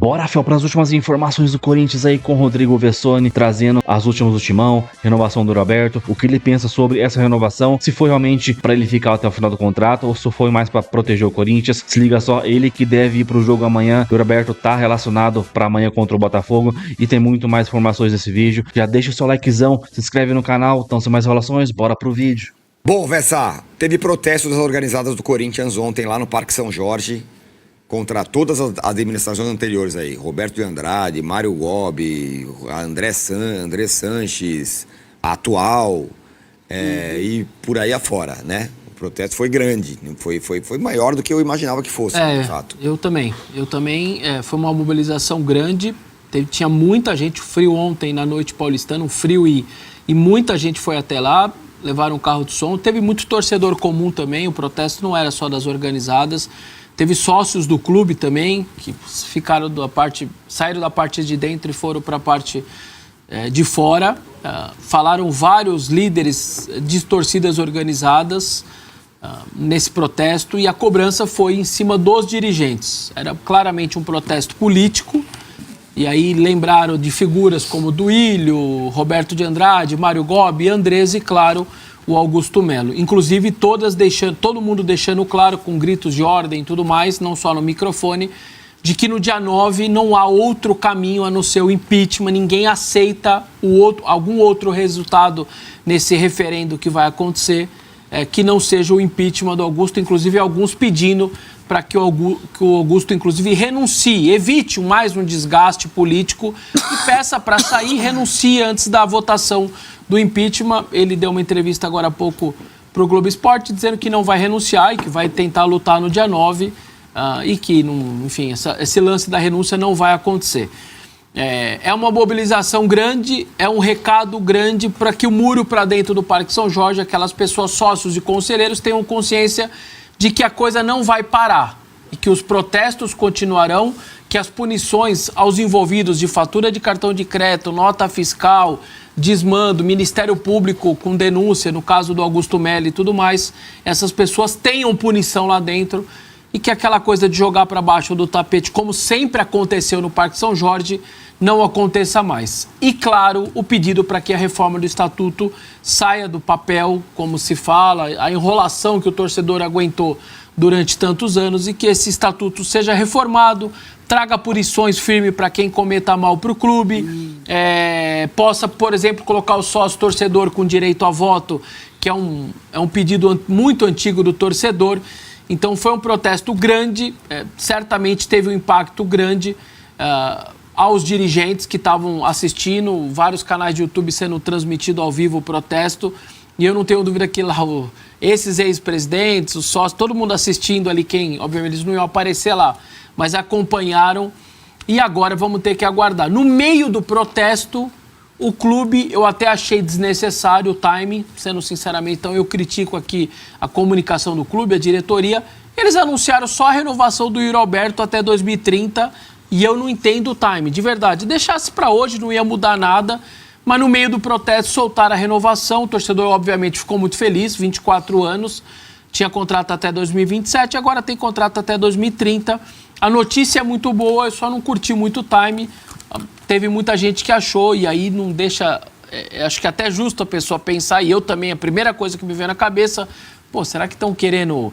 Bora, Fel, para as últimas informações do Corinthians aí com o Rodrigo Vessone, trazendo as últimas do Timão, renovação do Roberto, o que ele pensa sobre essa renovação, se foi realmente para ele ficar até o final do contrato ou se foi mais para proteger o Corinthians. Se liga só, ele que deve ir pro jogo amanhã, o Roberto tá relacionado para amanhã contra o Botafogo e tem muito mais informações nesse vídeo. Já deixa o seu likezão, se inscreve no canal, então sem mais enrolações, bora pro vídeo. Bom, Vessa, teve protestos das organizadas do Corinthians ontem lá no Parque São Jorge, contra todas as administrações anteriores aí, Roberto de Andrade, Mário Gobi, André Sanches, a atual, e por aí afora, né? O protesto foi grande, foi maior do que eu imaginava que fosse, de fato. Eu também, foi uma mobilização grande, tinha muita gente, frio ontem na noite paulistana, um frio e muita gente foi até lá, levaram um carro de som, teve muito torcedor comum também, o protesto não era só das organizadas. Teve sócios do clube também, que saíram da parte de dentro e foram para a parte de fora. Falaram vários líderes de torcidas organizadas nesse protesto e a cobrança foi em cima dos dirigentes. Era claramente um protesto político. E aí lembraram de figuras como Duílio, Roberto de Andrade, Mário Gobi, Andrés e, claro, o Augusto Melo. Inclusive, todo mundo deixando claro, com gritos de ordem e tudo mais, não só no microfone, de que no dia 9 não há outro caminho a não ser o impeachment, ninguém aceita algum outro resultado nesse referendo que vai acontecer, que não seja o impeachment do Augusto, inclusive alguns pedindo para que o Augusto, inclusive, renuncie, evite mais um desgaste político e peça para sair e renuncie antes da votação do impeachment. Ele deu uma entrevista agora há pouco para o Globo Esporte dizendo que não vai renunciar e que vai tentar lutar no dia 9 e que, enfim, esse lance da renúncia não vai acontecer. É uma mobilização grande, é um recado grande para que o muro para dentro do Parque São Jorge, aquelas pessoas sócios e conselheiros tenham consciência de que a coisa não vai parar e que os protestos continuarão, que as punições aos envolvidos de fatura de cartão de crédito, nota fiscal, desmando, Ministério Público com denúncia, no caso do Augusto Melo e tudo mais, essas pessoas tenham punição lá dentro e que aquela coisa de jogar para baixo do tapete, como sempre aconteceu no Parque São Jorge, não aconteça mais. E, claro, o pedido para que a reforma do Estatuto saia do papel, como se fala, a enrolação que o torcedor aguentou durante tantos anos e que esse Estatuto seja reformado, traga punições firmes para quem cometa mal para o clube, possa, por exemplo, colocar o sócio torcedor com direito a voto, que é um pedido muito antigo do torcedor. Então, foi um protesto grande, certamente teve um impacto grande aos dirigentes que estavam assistindo, vários canais de YouTube sendo transmitido ao vivo o protesto, e eu não tenho dúvida que lá esses ex-presidentes, os sócios, todo mundo assistindo ali, obviamente eles não iam aparecer lá, mas acompanharam, e agora vamos ter que aguardar. No meio do protesto, o clube, eu até achei desnecessário o timing, sendo sinceramente, então eu critico aqui a comunicação do clube, a diretoria, eles anunciaram só a renovação do Yuri Alberto até 2030, e eu não entendo o time, de verdade. Deixasse para hoje, não ia mudar nada, mas no meio do protesto soltaram a renovação. O torcedor, obviamente, ficou muito feliz, 24 anos, tinha contrato até 2027, agora tem contrato até 2030. A notícia é muito boa, eu só não curti muito o time. Teve muita gente que achou, e aí não deixa... acho que até é justo a pessoa pensar, e eu também, a primeira coisa que me veio na cabeça, será que estão querendo...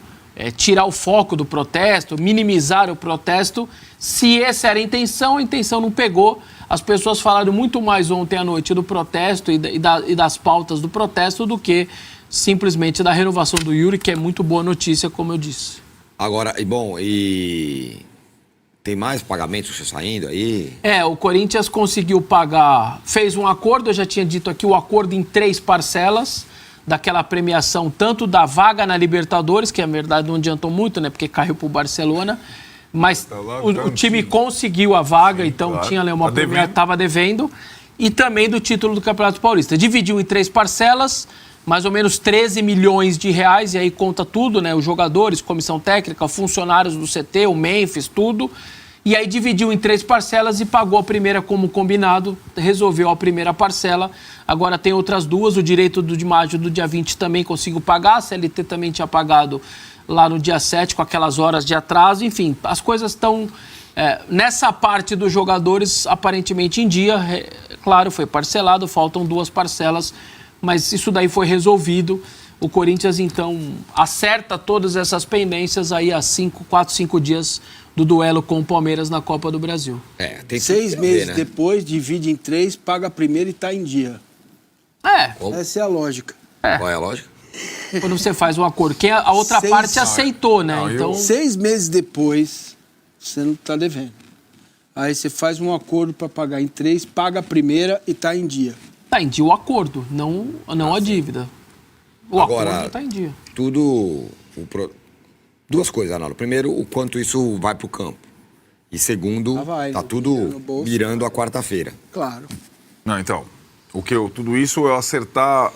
tirar o foco do protesto, minimizar o protesto? Se essa era a intenção não pegou. As pessoas falaram muito mais ontem à noite do protesto e das pautas do protesto do que simplesmente da renovação do Yuri, que é muito boa notícia, como eu disse. Agora, tem mais pagamentos saindo aí? O Corinthians conseguiu pagar, fez um acordo, eu já tinha dito aqui, o acordo em 3 parcelas, daquela premiação, tanto da vaga na Libertadores, que na verdade não adiantou muito, né, porque caiu para o Barcelona, mas o time conseguiu a vaga, sim, então claro, tinha uma premiação, estava devendo, e também do título do Campeonato Paulista. Dividiu em 3 parcelas, mais ou menos 13 milhões de reais, e aí conta tudo, né, os jogadores, comissão técnica, funcionários do CT, o Memphis, tudo. E aí dividiu em 3 parcelas e pagou a primeira como combinado, resolveu a primeira parcela. Agora tem outras 2, o direito do de maio do dia 20 também conseguiu pagar, a CLT também tinha pagado lá no dia 7 com aquelas horas de atraso. Enfim, as coisas estão Nessa parte dos jogadores, aparentemente em dia, claro, foi parcelado, faltam 2 parcelas, mas isso daí foi resolvido. O Corinthians, então, acerta todas essas pendências aí há 4, 5 dias do duelo com o Palmeiras na Copa do Brasil. Tem 6 meses depois, divide em 3, paga a primeira e tá em dia. Essa é a lógica. Qual é a lógica? Quando você faz um acordo, que a outra parte aceitou, né? Então, 6 meses depois, você não tá devendo. Aí você faz um acordo para pagar em 3, paga a primeira e tá em dia. tá em dia o acordo, não a dívida. O Agora, acordo tá em dia. Duas coisas, Arnaldo. Primeiro, o quanto isso vai pro campo. E segundo, tá tudo virando a quarta-feira. Claro. Não, então, tudo isso é acertar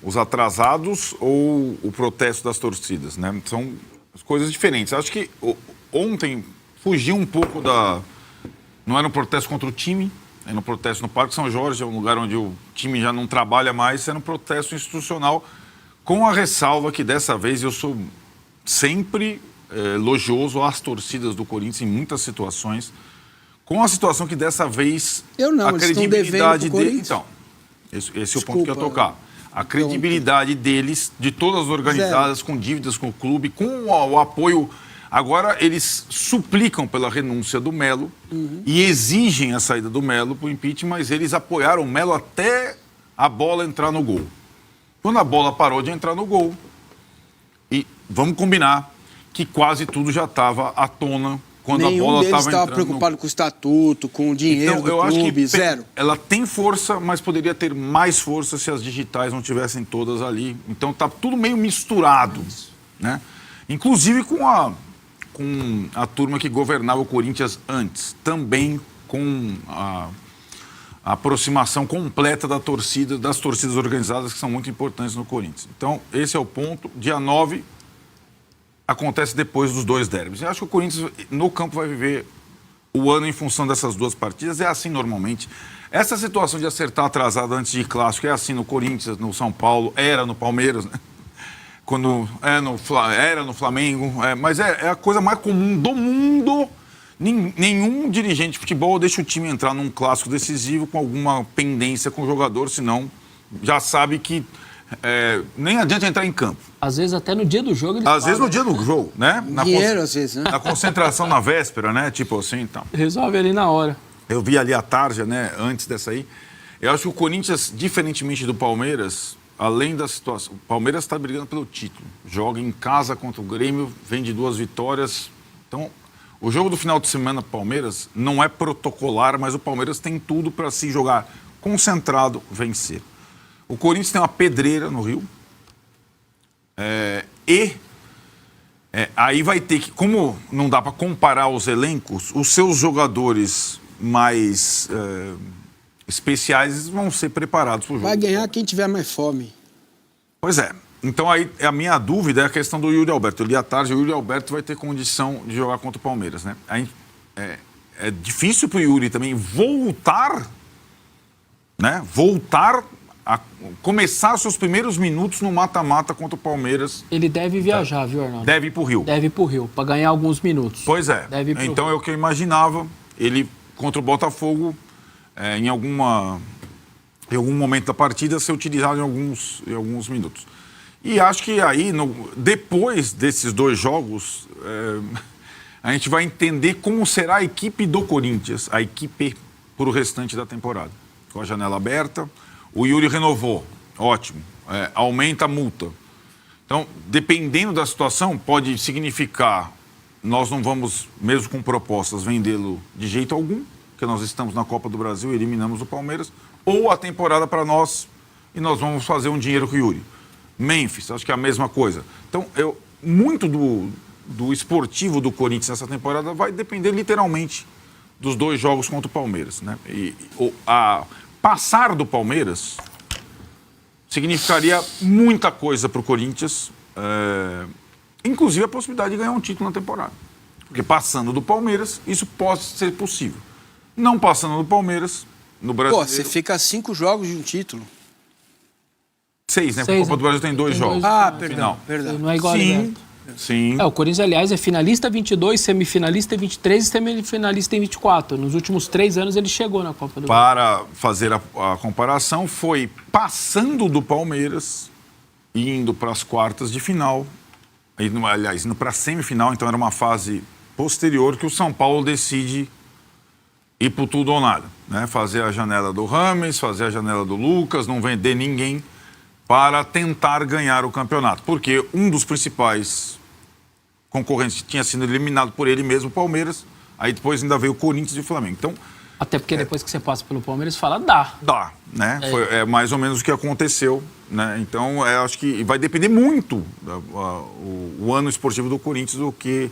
os atrasados ou o protesto das torcidas, né? São coisas diferentes. Acho que ontem fugiu um pouco não era um protesto contra o time, era um protesto no Parque São Jorge, é um lugar onde o time já não trabalha mais, era um protesto institucional, com a ressalva que dessa vez eu sou sempre elogioso às torcidas do Corinthians em muitas situações, com a situação que dessa vez a credibilidade deles... Então, esse é o ponto que eu ia tocar. A credibilidade deles, de todas as organizadas, com dívidas com o clube, com o apoio... Agora, eles suplicam pela renúncia do Melo e exigem a saída do Melo para o impeachment, mas eles apoiaram o Melo até a bola entrar no gol. Quando a bola parou de entrar no gol, e vamos combinar que quase tudo já estava à tona quando a bola estava entrando. Nenhum deles estava preocupado com o estatuto, com o dinheiro do clube, acho que zero. Ela tem força, mas poderia ter mais força se as digitais não tivessem todas ali. Então está tudo meio misturado, né? Inclusive com a turma que governava o Corinthians antes, também com a aproximação completa das torcidas organizadas, que são muito importantes no Corinthians. Então, esse é o ponto. Dia 9 acontece depois dos 2 derbys. Eu acho que o Corinthians, no campo, vai viver o ano em função dessas 2 partidas. É assim normalmente. Essa situação de acertar atrasado antes de ir clássico é assim no Corinthians, no São Paulo, era no Palmeiras, né? Quando era no Flamengo, mas é a coisa mais comum do mundo. Nenhum dirigente de futebol deixa o time entrar num clássico decisivo com alguma pendência com o jogador, senão já sabe que nem adianta entrar em campo. Às vezes até no dia do jogo eles Às vezes no dia do jogo, né? Às vezes, né? Na concentração na véspera, né? Tipo assim, então. Resolve ali na hora. Eu vi ali a tarde, né? Antes dessa aí. Eu acho que o Corinthians, diferentemente do Palmeiras, além da situação, o Palmeiras está brigando pelo título. Joga em casa contra o Grêmio, vem de 2 vitórias. Então, o jogo do final de semana do Palmeiras não é protocolar, mas o Palmeiras tem tudo para se jogar concentrado, vencer. O Corinthians tem uma pedreira no Rio. Aí vai ter que, como não dá para comparar os elencos, os seus jogadores mais especiais vão ser preparados para o jogo. Vai ganhar quem tiver mais fome. Pois é. Então, aí, a minha dúvida é a questão do Yuri Alberto. Eu li à tarde, o Yuri Alberto vai ter condição de jogar contra o Palmeiras, né? É difícil para o Yuri também voltar a começar seus primeiros minutos no mata-mata contra o Palmeiras. Ele deve viajar, viu, Arnaldo? Deve ir para o Rio. Deve ir para o Rio, para ganhar alguns minutos. Pois é. Então, é o que eu imaginava. Ele, contra o Botafogo, em algum momento da partida, ser utilizado em alguns minutos. E acho que aí, depois desses 2 jogos, a gente vai entender como será a equipe do Corinthians, a equipe para o restante da temporada. Com a janela aberta, o Yuri renovou, ótimo, aumenta a multa. Então, dependendo da situação, pode significar, nós não vamos, mesmo com propostas, vendê-lo de jeito algum, porque nós estamos na Copa do Brasil, eliminamos o Palmeiras, ou a temporada para nós e nós vamos fazer um dinheiro com o Yuri. Memphis, acho que é a mesma coisa. Então, muito do esportivo do Corinthians nessa temporada vai depender literalmente dos 2 jogos contra o Palmeiras, né? Passar do Palmeiras significaria muita coisa para o Corinthians, inclusive a possibilidade de ganhar um título na temporada. Porque passando do Palmeiras, isso pode ser possível. Não passando do Palmeiras, no Brasil. Pô, você fica a 5 jogos de um título. 6, né? Porque a Copa do Brasil tem 2 jogos. Perdão. Não é igual. Sim, Sim. O Corinthians, aliás, é finalista 22, semifinalista em 23 e semifinalista em 24. Nos últimos 3 anos ele chegou na Copa do Brasil. Para fazer a comparação, foi passando do Palmeiras e indo para as quartas de final, aliás, indo para a semifinal, então era uma fase posterior que o São Paulo decide ir por tudo ou nada, né? Fazer a janela do Rames, fazer a janela do Lucas, não vender ninguém para tentar ganhar o campeonato. Porque um dos principais concorrentes tinha sido eliminado por ele mesmo, o Palmeiras, aí depois ainda veio o Corinthians e o Flamengo. Então, até porque depois que você passa pelo Palmeiras, fala, dá. Dá, né? É mais ou menos o que aconteceu, né? Então, acho que vai depender muito o ano esportivo do Corinthians do que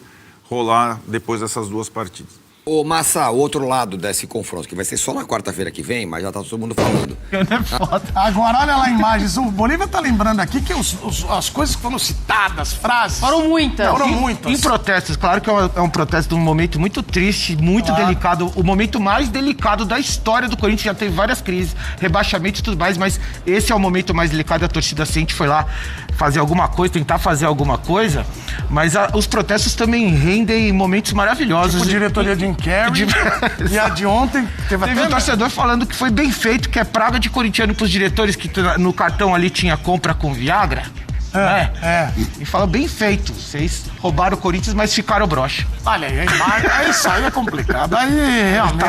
rolar depois dessas 2 partidas. Ô, Massa, o outro lado desse confronto, que vai ser só na quarta-feira que vem, mas já tá todo mundo falando. Agora, olha lá a imagem. O Bolívia tá lembrando aqui que as coisas que foram citadas, frases... Foram muitas. Foram muitas. Em protestos, claro que é um protesto de um momento muito triste, muito delicado, o momento mais delicado da história do Corinthians. Já teve várias crises, rebaixamentos e tudo mais, mas esse é o momento mais delicado. A torcida sente, foi lá fazer alguma coisa, tentar fazer alguma coisa, mas os protestos também rendem momentos maravilhosos. Tipo diretoria de Carey, e a de ontem teve um torcedor falando que foi bem feito, que é praga de corintiano pros diretores, que no cartão ali tinha compra com Viagra. E falou, bem feito, vocês roubaram o Corinthians, mas ficaram broxa. Olha aí, isso aí é complicado. Aí, realmente.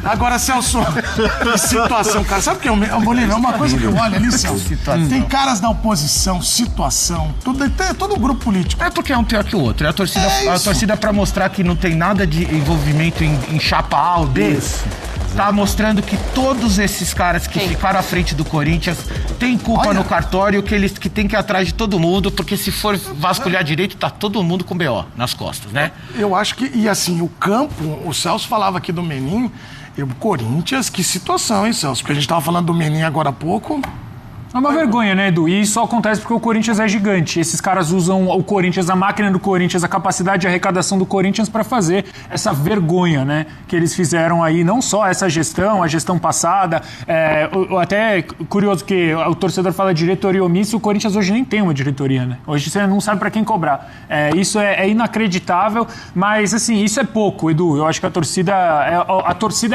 Agora, Celso, que situação, cara. Sabe o que é o Bolívia? É uma coisa que eu olho ali, Celso. Tem caras da oposição, situação, todo o grupo político. É porque é um pior que o outro. É a torcida pra mostrar que não tem nada de envolvimento em chapa A ou B. Tá mostrando que todos esses caras que ficaram à frente do Corinthians têm culpa no cartório, que tem que ir atrás de todo mundo, porque se for vasculhar direito, tá todo mundo com BO nas costas, né? Eu acho que, e assim, o campo, o Celso falava aqui do Menin, e o Corinthians, que situação, hein, Celso? Porque a gente tava falando do Menin agora há pouco. É uma vergonha, né, Edu? E isso acontece porque o Corinthians é gigante. Esses caras usam o Corinthians, a máquina do Corinthians, a capacidade de arrecadação do Corinthians para fazer essa vergonha, né? Que eles fizeram aí, não só essa gestão, a gestão passada. Até curioso que o torcedor fala diretoria omissa, o Corinthians hoje nem tem uma diretoria, né? Hoje você não sabe para quem cobrar. Isso é inacreditável, mas assim, isso é pouco, Edu. Eu acho que a torcida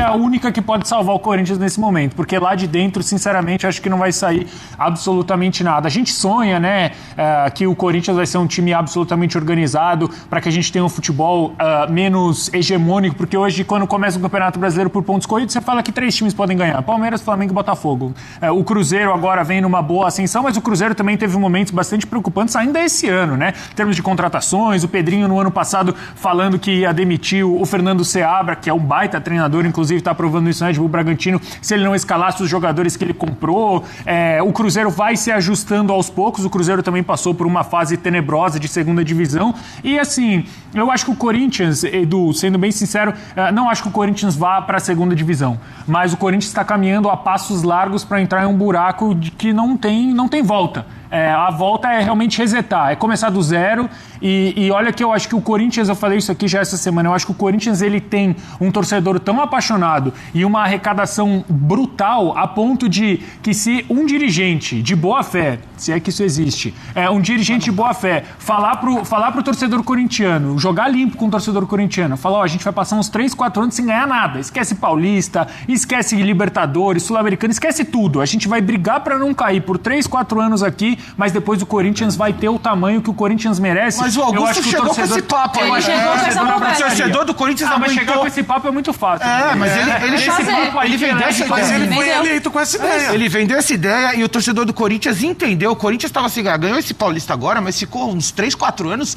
é a única que pode salvar o Corinthians nesse momento, porque lá de dentro, sinceramente, acho que não vai sair absolutamente nada. A gente sonha, né, que o Corinthians vai ser um time absolutamente organizado para que a gente tenha um futebol menos hegemônico, porque hoje, quando começa o Campeonato Brasileiro por pontos corridos, você fala que 3 times podem ganhar: Palmeiras, Flamengo e Botafogo. O Cruzeiro agora vem numa boa ascensão, mas o Cruzeiro também teve momentos bastante preocupantes ainda esse ano, né? Em termos de contratações, o Pedrinho no ano passado falando que ia demitir o Fernando Seabra, que é um baita treinador, inclusive está provando isso no Red Bull Bragantino, se ele não escalasse os jogadores que ele comprou. O Cruzeiro vai se ajustando aos poucos. O Cruzeiro também passou por uma fase tenebrosa de segunda divisão. E assim, eu acho que o Corinthians, Edu, sendo bem sincero, não acho que o Corinthians vá para a segunda divisão. Mas o Corinthians está caminhando a passos largos para entrar em um buraco que não tem volta. A volta é realmente resetar, é começar do zero. E olha que eu acho que o Corinthians, eu falei isso aqui já essa semana, eu acho que o Corinthians ele tem um torcedor tão apaixonado e uma arrecadação brutal a ponto de que se um dirigente de boa fé, se é que isso existe, um dirigente de boa fé falar pro torcedor corintiano, jogar limpo com o torcedor corintiano, falar, a gente vai passar uns 3, 4 anos sem ganhar nada, esquece Paulista, esquece Libertadores, Sul-Americana, esquece tudo, a gente vai brigar para não cair por 3, 4 anos aqui, mas depois o Corinthians vai ter o tamanho que o Corinthians merece. Mas o Augusto chegou com esse papo aí. Ele chegou com essa promessa. O torcedor do Corinthians mas chegar com esse papo é muito fácil. Mas ele vendeu essa ideia. Mas ele foi eleito com essa ideia. Ele vendeu essa ideia e o torcedor do Corinthians entendeu. O Corinthians estava assim, ganhou esse Paulista agora, mas ficou uns 3, 4 anos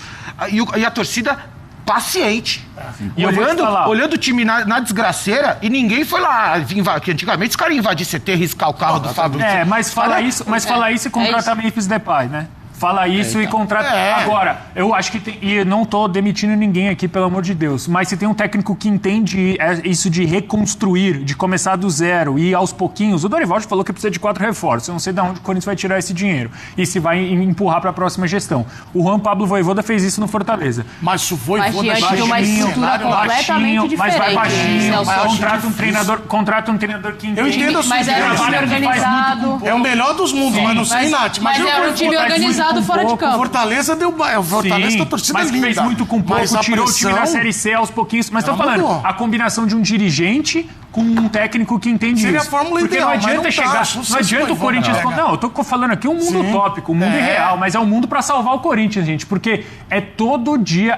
e a torcida paciente. Olhando o time na desgraceira e ninguém foi lá. Que antigamente os caras invadiam CT, riscar o carro do Fábio. Mas fala isso e contrata Memphis Depay, né? Fala isso e contrata. Agora, eu acho que tem. E não tô demitindo ninguém aqui, pelo amor de Deus. Mas se tem um técnico que entende isso de reconstruir, de começar do zero e aos pouquinhos. O Dorival já falou que precisa de 4 reforços. Eu não sei de onde o Corinthians vai tirar esse dinheiro. E se vai empurrar para a próxima gestão. O Juan Pablo Vojvoda fez isso no Fortaleza. Mas o Vojvoda diante de uma estrutura completamente diferente. Mas vai baixinho. Contrata um treinador que entende. Eu entendo a sua mas é um time organizado. É o melhor dos mundos, mas não sei, Nath. Mas é um time organizado. resultado fora de campo. O Fortaleza deu... O Fortaleza tá torcida mas linda. fez muito com pouco, tirou o time da Série C aos pouquinhos. Mas tô falando, a combinação de um dirigente com um técnico que entende Seria isso. a fórmula Porque ideal, não adianta mas não chegar... tá, não adianta o Corinthians... Não, eu tô falando aqui um mundo utópico, um mundo irreal, mas é um mundo pra salvar o Corinthians, gente. Porque é todo dia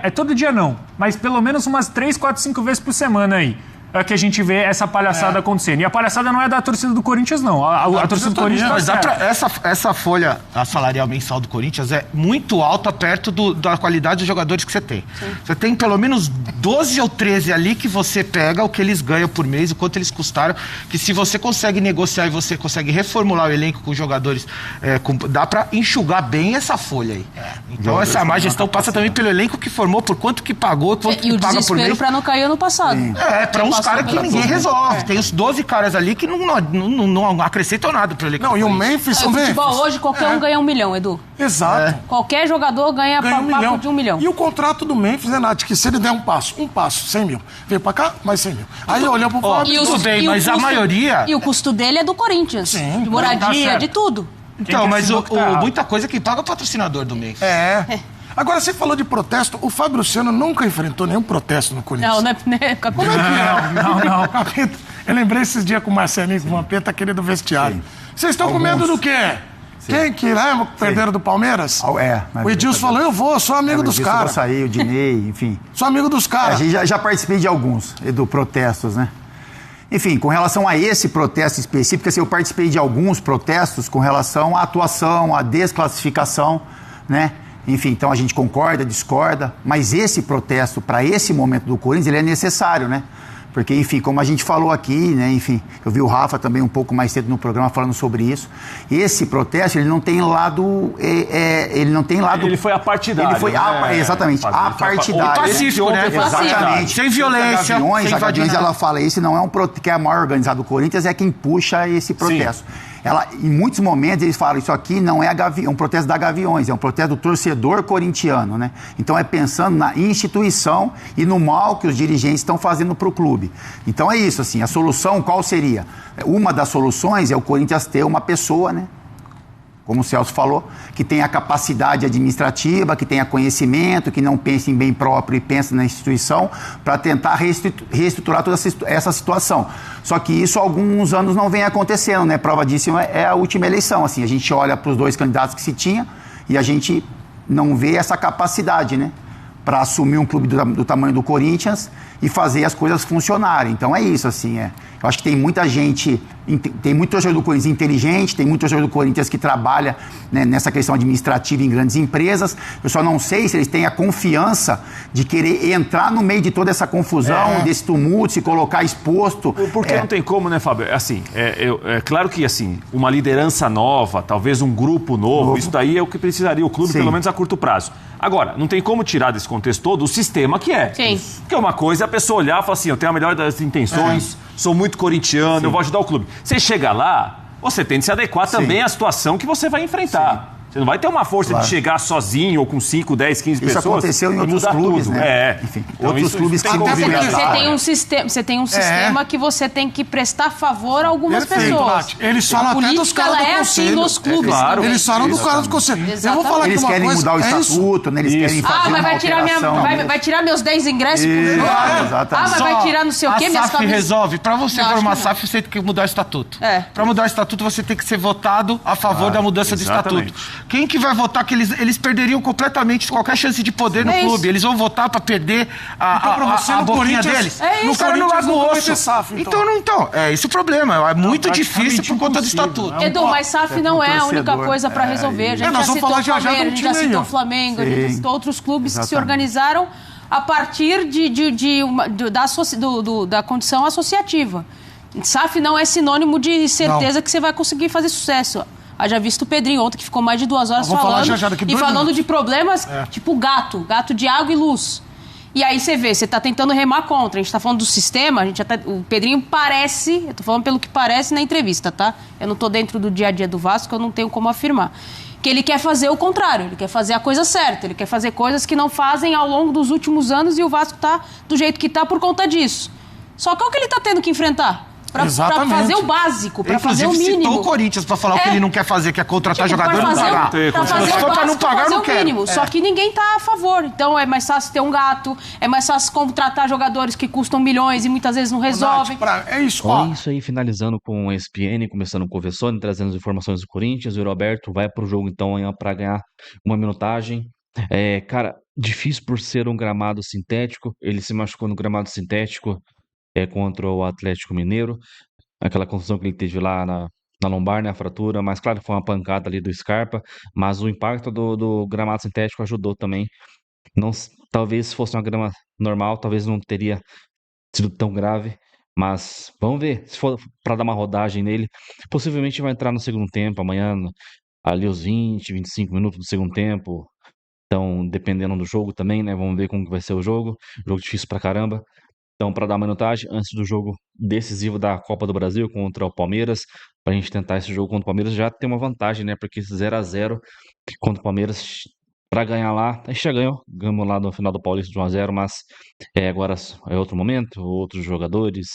não, mas pelo menos umas 3, 4, 5 vezes por semana aí. É que a gente vê essa palhaçada acontecendo. E a palhaçada não é da torcida do Corinthians, não. A torcida do Corinthians... Mas essa folha salarial mensal do Corinthians é muito alta perto da qualidade dos jogadores que você tem. Sim. Você tem pelo menos 12 ou 13 ali que você pega o que eles ganham por mês, o quanto eles custaram, que se você consegue negociar e você consegue reformular o elenco com jogadores, dá pra enxugar bem essa folha aí. Então essa má gestão passa também pelo elenco que formou, por quanto que pagou, quanto que paga por mês. E o desespero pra não cair ano passado. Pra uns caras que ninguém resolve. Tem os 12 caras ali que não acrescentam nada pro elenco. Não, e o Memphis... O futebol hoje, qualquer um ganha 1 milhão, Edu. Exato. Qualquer jogador ganha $1 milhão. De 1 milhão. E o contrato do Memphis, né, Nath, que se ele der um passo, 100 mil. Veio pra cá, mais 100 mil. Aí olhou pro Fábio... Tudo bem, mas a maioria... E o custo dele é do Corinthians. Sim, de moradia, de tudo. Então, mas muita coisa que paga o patrocinador do Memphis. Agora, você falou de protesto, o Fábio Luciano nunca enfrentou nenhum protesto no Corinthians. Não é capitão. Não. Capeta, eu lembrei esses dias com o Marcelinho, com o Vampeta, aquele do vestiário. Vocês estão com medo do quê? Sim. Quem que perderam do Palmeiras? O Edilson falou, eu vou, sou amigo dos caras. Eu vou sair, o Dinei, enfim. Sou amigo dos caras. Já participei de alguns, Edu, protestos, né? Enfim, com relação a esse protesto específico, assim, eu participei de alguns protestos com relação à atuação, à desclassificação, né? Enfim, então a gente concorda, discorda, mas esse protesto, para esse momento do Corinthians, ele é necessário, né? Porque, enfim, como a gente falou aqui, né? Enfim, eu vi o Rafa também um pouco mais cedo no programa falando sobre isso. Esse protesto, ele não tem lado... Ele foi apartidário. Ele foi, exatamente, apartidário. Pacífico, né? Exatamente. Sem violência. A Gaviões, ela fala isso, não é que é a maior organizada do Corinthians, é quem puxa esse protesto. Sim. Em muitos momentos eles falam, isso aqui não é um protesto da Gaviões, é um protesto do torcedor corintiano, né? Então é pensando na instituição e no mal que os dirigentes estão fazendo para o clube. Então é isso, assim, a solução qual seria? Uma das soluções é o Corinthians ter uma pessoa, né? Como o Celso falou, que tenha capacidade administrativa, que tenha conhecimento, que não pense em bem próprio e pense na instituição, para tentar reestruturar toda essa situação. Só que isso há alguns anos não vem acontecendo, né? Prova disso é a última eleição. Assim, a gente olha para os 2 candidatos que se tinha e a gente não vê essa capacidade, né? Para assumir um clube do tamanho do Corinthians e fazer as coisas funcionarem. Então é isso, assim, Eu acho que tem muita gente, tem muito torcedor do Corinthians inteligente, tem muito torcedor do Corinthians que trabalha, né, nessa questão administrativa em grandes empresas. Eu só não sei se eles têm a confiança de querer entrar no meio de toda essa confusão, desse tumulto, se colocar exposto. Porque não tem como, né, Fábio? Assim, é claro que, assim, uma liderança nova, talvez um grupo novo, isso daí é o que precisaria o clube, pelo menos a curto prazo. Agora, não tem como tirar desse contexto todo o sistema que é. Sim. Porque uma coisa é a pessoa olhar e falar assim, eu tenho a melhor das intenções, sou muito corintiano, eu vou ajudar o clube. Você chega lá, você tem que se adequar também à situação que você vai enfrentar. Você não vai ter uma força de chegar sozinho ou com 5, 10, 15 pessoas. Isso aconteceu em outros clubes, tudo. né? Enfim, então, outros clubes que Você tem um sistema que você tem que prestar favor a algumas pessoas. Eles falam até dos caras do conselho. Assim nos clubes. Claro. Eles falam dos caras do conselho. Exatamente. Eu vou falar eles querem mudar o estatuto, né? Eles querem fazer uma alteração. Vai tirar meus 10 ingressos por mês? Exatamente. Vai tirar não sei o quê, a minhas SAF camisas. resolve. Para você formar a SAF, você tem que mudar o estatuto. Para mudar o estatuto, você tem que ser votado a favor da mudança do estatuto. Quem que vai votar que eles perderiam completamente qualquer chance de poder no clube? Eles vão votar para perder a boquinha deles? No cara não larga o osso. Então, é esse o problema. É muito difícil por conta do estatuto. Edu, mas SAF não é a única coisa para resolver. A gente já citou o Palmeiras, a gente já citou o Flamengo, a gente já citou outros clubes que se organizaram a partir da condição associativa. SAF não é sinônimo de certeza que você vai conseguir fazer sucesso. Haja visto o Pedrinho ontem, que ficou mais de 2 horas falando de problemas tipo gato de água e luz. E aí você vê, você está tentando remar contra. A gente está falando do sistema, o Pedrinho parece, eu estou falando pelo que parece na entrevista, tá? Eu não estou dentro do dia a dia do Vasco, eu não tenho como afirmar. Que ele quer fazer o contrário, ele quer fazer a coisa certa, ele quer fazer coisas que não fazem ao longo dos últimos anos e o Vasco está do jeito que está por conta disso. Só que é o que ele está tendo que enfrentar. Pra fazer o básico, pra fazer o mínimo. Citou o Corinthians pra falar o que ele não quer fazer, que é contratar jogador e não pagar. Se for pra não pagar, não quer. Só que ninguém tá a favor. Então é mais fácil ter um gato, é mais fácil contratar jogadores que custam milhões e muitas vezes não resolvem. É isso, ó. É isso aí, finalizando com o ESPN, começando com o Vessone, trazendo as informações do Corinthians. O Roberto vai pro jogo então amanhã pra ganhar uma minutagem. Cara, difícil por ser um gramado sintético. Ele se machucou no gramado sintético contra o Atlético Mineiro. Aquela confusão que ele teve lá na lombar, né, a fratura. Mas claro, foi uma pancada ali do Scarpa. Mas o impacto do gramado sintético ajudou também. Não, talvez se fosse uma grama normal, talvez não teria sido tão grave. Mas vamos ver. Se for para dar uma rodagem nele, possivelmente vai entrar no segundo tempo amanhã, ali os 20, 25 minutos do segundo tempo. Então, dependendo do jogo também, né? Vamos ver como que vai ser o jogo. Jogo difícil pra caramba. Então, para dar uma minutagem, antes do jogo decisivo da Copa do Brasil contra o Palmeiras, pra gente tentar esse jogo contra o Palmeiras já ter uma vantagem, né? Porque esse 0-0 contra o Palmeiras, pra ganhar lá, a gente já ganhamos lá no final do Paulista de 1-0, mas agora é outro momento, outros jogadores,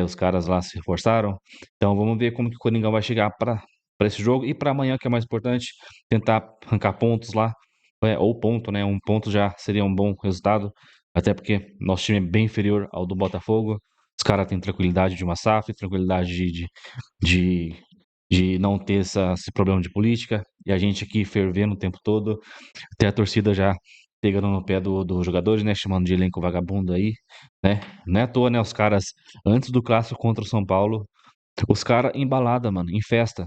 os caras lá se reforçaram. Então, vamos ver como que o Coringão vai chegar para esse jogo e para amanhã, que é mais importante, tentar arrancar pontos lá. Ou ponto, né? Um ponto já seria um bom resultado, até porque nosso time é bem inferior ao do Botafogo. Os caras têm tranquilidade de uma SAF, tranquilidade de não ter esse problema de política, e a gente aqui fervendo o tempo todo, até a torcida já pegando no pé dos jogadores, né? Chamando de elenco vagabundo aí, né? Não é à toa, né? Os caras, antes do clássico contra o São Paulo, os caras em balada, mano, em festa.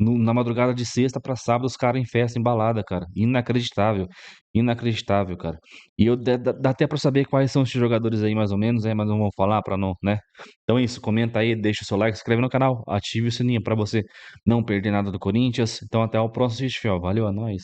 Na madrugada de sexta pra sábado, os caras em festa, em balada, cara. Inacreditável. Inacreditável, cara. E dá até pra saber quais são esses jogadores aí, mais ou menos, mas não vou falar pra não, né? Então é isso, comenta aí, deixa o seu like, se inscreve no canal, ative o sininho pra você não perder nada do Corinthians. Então até o próximo vídeo, fiel. Valeu, é nóis.